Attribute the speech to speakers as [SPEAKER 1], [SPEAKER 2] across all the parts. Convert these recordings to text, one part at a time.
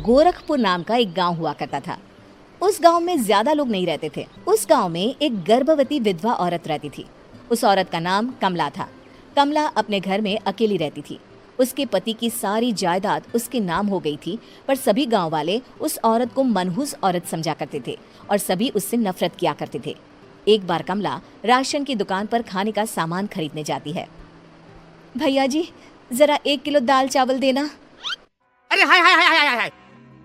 [SPEAKER 1] गोरखपुर नाम का एक गांव हुआ करता था। उस गांव में ज्यादा लोग नहीं रहते थे। उस गांव में एक गर्भवती विधवा औरत रहती थी। उस औरत का नाम कमला था। कमला अपने घर में अकेली रहती थी। उसके पति की सारी जायदाद उसके नाम हो गई थी, पर सभी गांव वाले उस औरत को मनहूस औरत समझा करते थे और सभी उससे नफरत किया करते थे। एक बार कमला राशन की दुकान पर खाने का सामान खरीदने जाती है। भैया जी, जरा 1 किलो दाल चावल देना।
[SPEAKER 2] अरे हाय हाय हाय हाय हाय,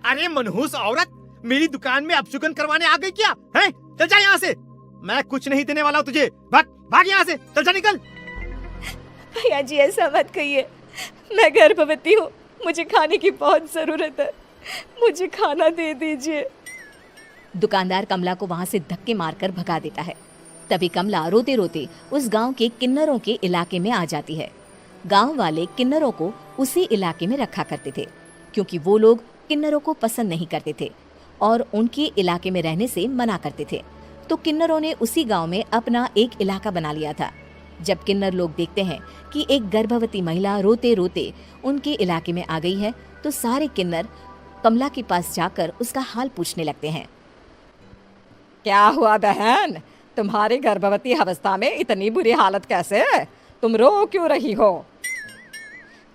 [SPEAKER 2] अरे मनहूस औरत, मेरी दुकान में अपशुगन करवाने आ गई क्या? हैं? चल जा यहाँ से, मैं कुछ नहीं देने वाला हूँ तुझे। भाग भाग यहाँ से, चल जा निकल।
[SPEAKER 1] भैया जी ऐसा मत कहिए, मैं गर्भवती हूँ, मुझे खाने की बहुत जरूरत है, मुझे खाना दे दीजिए। दुकानदार कमला को वहाँ से धक्के मारकर भगा देता है। तभी कमला रोते रोते उस गांव के किन्नरों के इलाके में आ जाती है। गांव वाले किन्नरों को उसी इलाके में रखा करते थे, क्योंकि वो लोग किन्नरों को पसंद नहीं करते थे और उनके इलाके में रहने से मना करते थे। तो किन्नरों ने उसी गांव में अपना एक इलाका बना लिया था। जब किन्नर लोग देखते हैं कि एक गर्भवती महिला रोते रोते उनके इलाके में आ गई है, तो सारे किन्नर कमला के पास जाकर उसका हाल पूछने लगते हैं।
[SPEAKER 3] क्या हुआ बहन, तुम्हारी गर्भवती अवस्था में इतनी बुरी हालत कैसे है? तुम रो क्यों रही हो?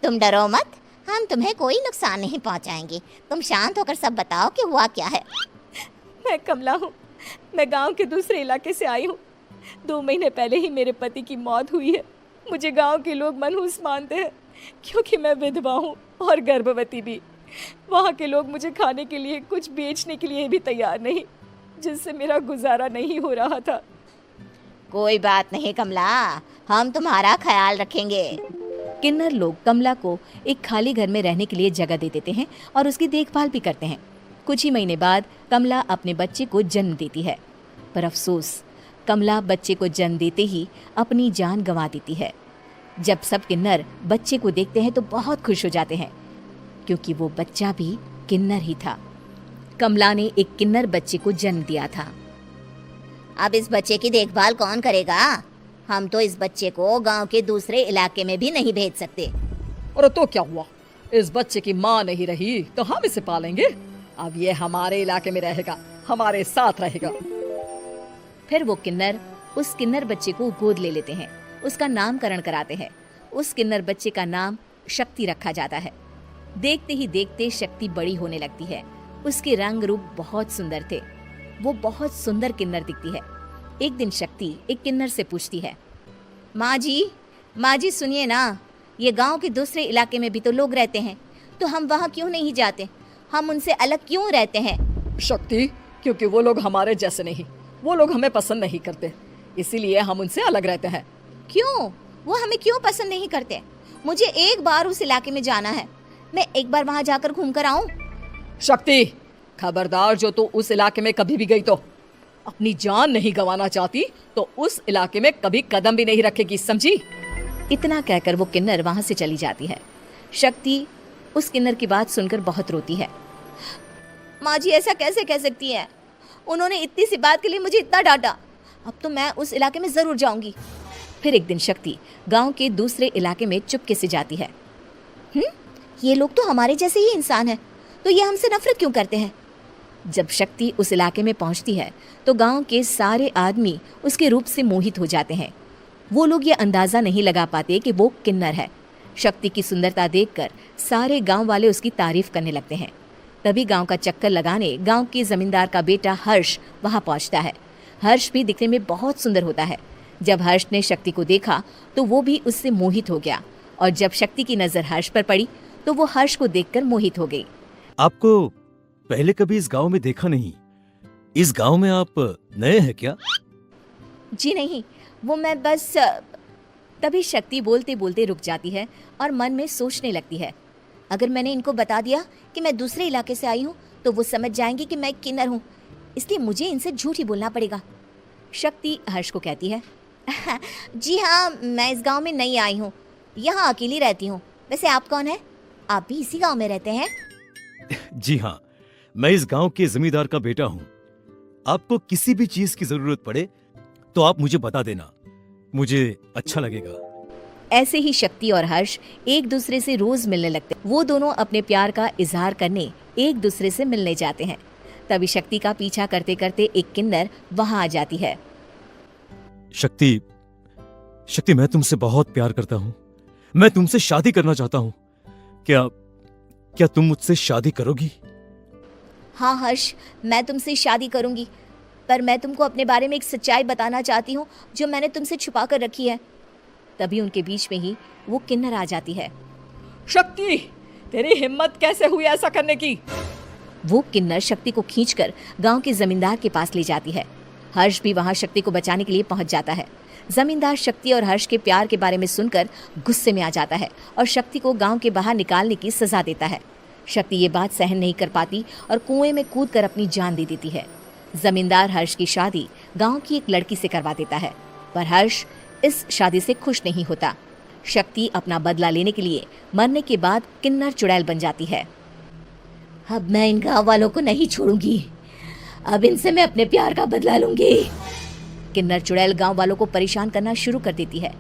[SPEAKER 4] तुम डरो मत, हम तुम्हें कोई नुकसान नहीं पहुंचाएंगे। तुम शांत होकर सब बताओ कि हुआ क्या है।
[SPEAKER 1] मैं कमला हूँ, मैं गांव के दूसरे इलाके से आई हूँ। 2 महीने पहले ही मेरे पति की मौत हुई है। मुझे गांव के लोग मनहूस मानते हैं, क्योंकि मैं विधवा हूँ और गर्भवती भी। वहाँ के लोग मुझे खाने के लिए कुछ बेचने के लिए भी तैयार नहीं, जिससे मेरा गुजारा नहीं हो रहा था।
[SPEAKER 4] कोई बात नहीं कमला, हम तुम्हारा ख्याल रखेंगे।
[SPEAKER 1] किन्नर लोग कमला को एक खाली घर में रहने के लिए जगह दे देते हैं और उसकी देखभाल भी करते हैं। कुछ ही महीने बाद कमला अपने बच्चे को जन्म देती है, पर अफसोस, कमला बच्चे को जन्म देते ही अपनी जान गंवा देती है। जब सब किन्नर बच्चे को देखते हैं तो बहुत खुश हो जाते हैं, क्योंकि वो बच्चा भी किन्नर ही था। कमला ने एक किन्नर बच्चे को जन्म दिया था।
[SPEAKER 4] अब इस बच्चे की देखभाल कौन करेगा? हम तो इस बच्चे को गांव के दूसरे इलाके में भी नहीं भेज सकते।
[SPEAKER 3] और तो क्या हुआ, इस बच्चे की माँ नहीं रही तो हम इसे पालेंगे। अब ये हमारे इलाके में रहेगा, हमारे साथ रहेगा।
[SPEAKER 1] फिर वो किन्नर उस किन्नर बच्चे को गोद ले लेते हैं, उसका नामकरण कराते हैं। उस किन्नर बच्चे का नाम शक्ति रखा जाता है। देखते ही देखते शक्ति बड़ी होने लगती है। उसके रंग रूप बहुत सुंदर थे। वो बहुत सुंदर किन्नर दिखती है। एक दिन शक्ति एक किन्नर से पूछती है, माँ जी सुनिए ना, ये गांव के दूसरे इलाके में भी तो लोग रहते हैं, तो हम वहाँ क्यों नहीं जाते? हम उनसे अलग क्यों रहते हैं?
[SPEAKER 3] शक्ति, क्योंकि वो लोग हमारे जैसे नहीं, वो लोग हमें पसंद नहीं करते, इसीलिए हम उनसे अलग रहते हैं।
[SPEAKER 4] क्यों? वो हमें क्यों पसंद नहीं करते? मुझे एक बार उस इलाके में जाना है, मैं एक बार वहाँ जाकर घूम कर आऊँ।
[SPEAKER 3] शक्ति, खबरदार, जो तू उस इलाके में कभी भी गई तो अपनी जान नहीं गंवाना चाहती तो उस इलाके में कभी कदम भी नहीं रखेगी, समझी?
[SPEAKER 1] इतना कहकर वो किन्नर वहाँ से चली जाती है। शक्ति उस किन्नर की बात सुनकर बहुत रोती है।
[SPEAKER 4] माँ जी ऐसा कैसे कह सकती हैं? उन्होंने इतनी सी बात के लिए मुझे इतना डांटा। अब तो मैं उस इलाके में जरूर जाऊंगी।
[SPEAKER 1] फिर एक दिन शक्ति गांव के दूसरे इलाके में चुपके से जाती है।
[SPEAKER 4] ये लोग तो हमारे जैसे ही इंसान हैं, तो ये हमसे नफरत क्यों करते हैं?
[SPEAKER 1] जब शक्ति उस इलाके में पहुंचती है तो गांव के सारे आदमी उसके रूप से मोहित हो जाते हैं। वो लोग ये अंदाजा नहीं लगा पाते कि वो किन्नर है। शक्ति की सुंदरता देखकर सारे गांव वाले उसकी तारीफ करने लगते हैं। तभी गांव का चक्कर लगाने गांव के जमींदार का बेटा हर्ष वहां पहुंचता है। हर्ष भी दिखने में बहुत सुंदर होता है। जब हर्ष ने शक्ति को देखा तो वो भी उससे मोहित हो गया, और जब शक्ति की नजर हर्ष पर पड़ी तो वो हर्ष को देखकर मोहित हो गई।
[SPEAKER 5] आपको पहले कभी इस गांव में देखा नहीं। इस गांव में आप नए हैं क्या?
[SPEAKER 1] जी नहीं, वो मैं बस। तभी शक्ति बोलते बोलते रुक जाती है और मन में सोचने लगती है,
[SPEAKER 4] अगर मैंने इनको बता दिया कि मैं दूसरे इलाके से आई हूँ तो वो समझ जाएंगे कि मैं किन्नर हूँ, इसलिए मुझे इनसे झूठ ही बोलना पड़ेगा।
[SPEAKER 1] शक्ति हर्ष को कहती है,
[SPEAKER 4] जी हाँ, मैं इस गांव में नई आई हूँ, यहाँ अकेली रहती हूँ। वैसे आप कौन है? आप भी इसी गांव में रहते हैं?
[SPEAKER 5] जी हाँ, मैं इस गांव के जमींदार का बेटा हूँ। आपको किसी भी चीज की जरूरत पड़े तो आप मुझे बता देना, मुझे अच्छा लगेगा।
[SPEAKER 1] ऐसे ही शक्ति और हर्ष एक दूसरे से रोज मिलने लगते। वो दोनों अपने प्यार का इजहार करने
[SPEAKER 4] एक दूसरे से मिलने जाते हैं। तभी शक्ति का पीछा करते करते एक किन्नर वहां आ जाती है।
[SPEAKER 5] शक्ति, शक्ति, मैं तुमसे बहुत प्यार करता हूँ। मैं तुमसे शादी करना चाहता हूँ। क्या तुम मुझसे शादी करोगी?
[SPEAKER 4] हाँ हर्ष, मैं तुमसे शादी करूंगी, पर मैं तुमको अपने बारे में एक सच्चाई बताना चाहती हूँ जो मैंने तुमसे छुपा कर रखी है। तभी उनके बीच में ही वो किन्नर आ जाती है।
[SPEAKER 3] शक्ति, तेरी हिम्मत कैसे हुई ऐसा करने की?
[SPEAKER 4] वो किन्नर शक्ति को खींचकर गांव के जमींदार के पास ले जाती है। हर्ष भी वहां शक्ति को बचाने के लिए पहुंच जाता है। जमींदार शक्ति और हर्ष के प्यार के बारे में सुनकर गुस्से में आ जाता है और शक्ति को गांव के बाहर निकालने की सजा देता है। शक्ति ये बात सहन नहीं कर पाती और कुएं में कूदकर अपनी जान दे देती है। जमींदार हर्ष की शादी गांव की एक लड़की से करवा देता है, पर हर्ष इस शादी से खुश नहीं होता। शक्ति अपना बदला लेने के लिए मरने के बाद किन्नर चुड़ैल बन जाती है। अब मैं इन गांव वालों को नहीं छोड़ूंगी, अब इनसे मैं अपने प्यार का बदला लूंगी। किन्नर चुड़ैल गांव वालों को परेशान करना शुरू कर देती है।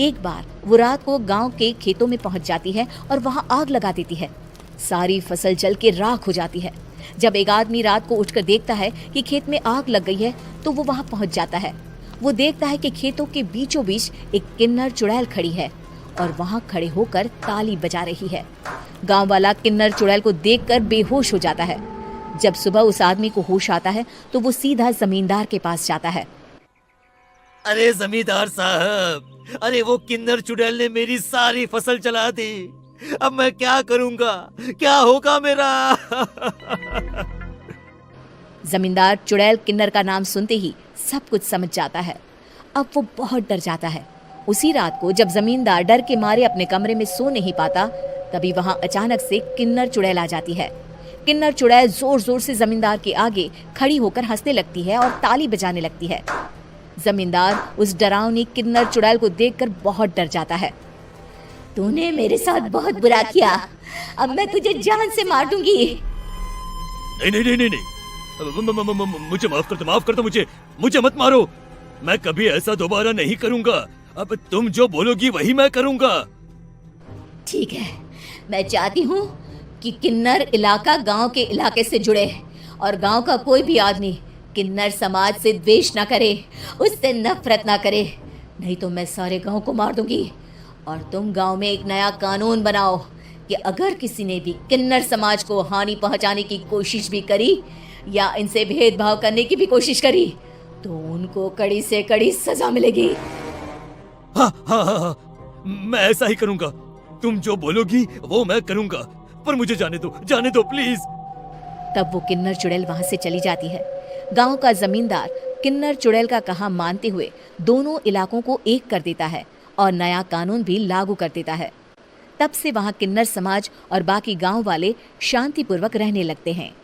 [SPEAKER 4] एक बार वो रात को गांव के खेतों में पहुंच जाती है और वहां आग लगा देती है। सारी फसल जल के राख हो जाती है। जब एक आदमी रात को उठकर देखता है कि खेत में आग लग गई है तो वो वहां पहुंच जाता है। वो देखता है कि खेतों के बीचों बीच एक किन्नर चुड़ैल खड़ी है और वहां खड़े होकर ताली बजा रही है। गांव वाला किन्नर चुड़ैल को देखकर बेहोश हो जाता है। जब सुबह उस आदमी को होश आता है तो वो सीधा जमींदार के पास जाता है।
[SPEAKER 5] अरे जमींदार साहब, अरे वो किन्नर चुड़ैल ने मेरी सारी फसल जला दी। अब मैं क्या करूंगा? क्या होगा मेरा?
[SPEAKER 4] जमींदार चुड़ैल किन्नर का नाम सुनते ही सब कुछ समझ जाता है। अब वो बहुत डर जाता है। उसी रात को जब जमींदार डर के मारे अपने कमरे में सो नहीं पाता, तभी वहां अचानक से किन्नर चुड़ैल आ जाती है। किन्नर चुड़ैल जोर जोर से जमींदार के आगे खड़ी होकर हंसने लगती है और ताली बजाने लगती है। जमींदार उस डरावनी किन्नर चुड़ैल को देखकर बहुत डर जाता है। तूने मेरे साथ बहुत बुरा किया, अब मैं तुझे जान से मार दूंगी।
[SPEAKER 5] नहीं नहीं नहीं नहीं नहीं, मुझे माफ कर दो, मुझे मत मारो। मैं कभी ऐसा दोबारा नहीं करूंगा। अब तुम जो बोलोगी वही मैं करूंगा।
[SPEAKER 4] ठीक है, मैं चाहती हूँ कि किन्नर इलाका गांव के इलाके से जुड़े और गांव का कोई भी आदमी किन्नर समाज से द्वेष ना करे, उससे नफरत ना करे, नहीं तो मैं सारे गांव को मार दूंगी। और तुम गांव में एक नया कानून बनाओ कि अगर किसी ने भी किन्नर समाज को हानि पहुंचाने की कोशिश भी करी या इनसे भेदभाव करने की भी कोशिश करी तो उनको कड़ी से कड़ी सजा मिलेगी।
[SPEAKER 5] हाँ, मैं ऐसा ही करूंगा। तुम जो बोलोगी वो मैं करूंगा, पर मुझे जाने दो प्लीज।
[SPEAKER 4] तब वो किन्नर चुड़ैल वहां से चली जाती है। गांव का जमींदार किन्नर चुड़ैल का कहा मानते हुए दोनों इलाकों को एक कर देता है और नया कानून भी लागू कर देता है। तब से वहां किन्नर समाज और बाकी गांव वाले शांतिपूर्वक रहने लगते हैं।